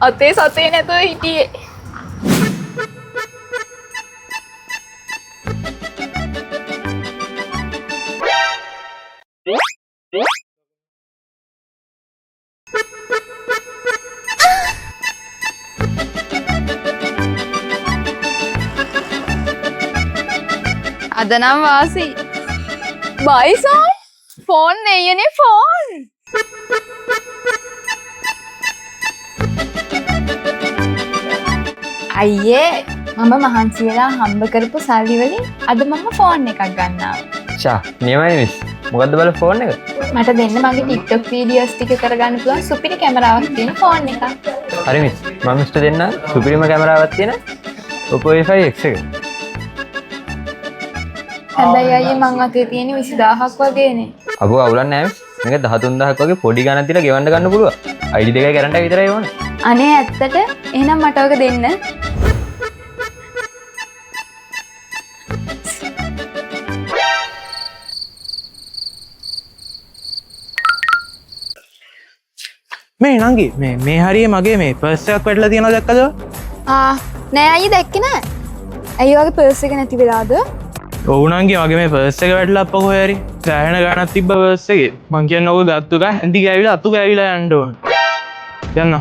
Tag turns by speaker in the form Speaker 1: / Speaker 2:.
Speaker 1: අතේ සතේ නැතුව හිටියේ. අද නම් වාසි. බයිසෝන් ෆෝන් නෙයනේ ෆෝන්. අයියේ මම මහන්සි වෙලා හම්බ කරපු සල්ලි වලින් අද මම ෆෝන් එකක් ගන්නවා.
Speaker 2: ෂා නියමයි මිස්. මොකද්ද බල ෆෝන් එක?
Speaker 1: මට දෙන්න මගේ TikTok වීඩියෝස් ටික කරගන්න පුළුවන් සුපිරි කැමරාවක් තියෙන ෆෝන් එකක්.
Speaker 2: හරි මිස්. මම මිස්ට දෙන්න සුපිරිම කැමරාවක් තියෙන Oppo A5X එක.
Speaker 1: හැබැයි අයියේ මං අතේ තියෙන 20000ක් වගේනේ.
Speaker 2: අබෝ අවුලක් නැහැ මිස්. මේක 13000ක් වගේ පොඩි ගණන් තියලා ගෙවන්න ගන්න පුළුවන්. ID දෙකයි කරන්ට් එක විතරයි ඕන.
Speaker 1: අනේ ඇත්තට එහෙනම් මට ඔක දෙන්න.
Speaker 3: මේ නංගි මේ හරිය මගේ මේ පර්ස් එකක් වැටලා තියෙනවා දැක්කද?
Speaker 1: නෑ අයියේ දැක්කේ නෑ. ඇයි වගේ පර්ස් එක නැති වෙලාද?
Speaker 3: ඔව් නංගි මගේ මේ පර්ස් එක වැටලා අප්පා කොහේ හරි සෑහෙන ගාණක් තිබ්බ පර්ස් එකේ. මං කියන්නේ ඔක ගත්තු ගා හැන්දි ගෑවිලා අතු ගෑවිලා යන්න ඕන. යන්න.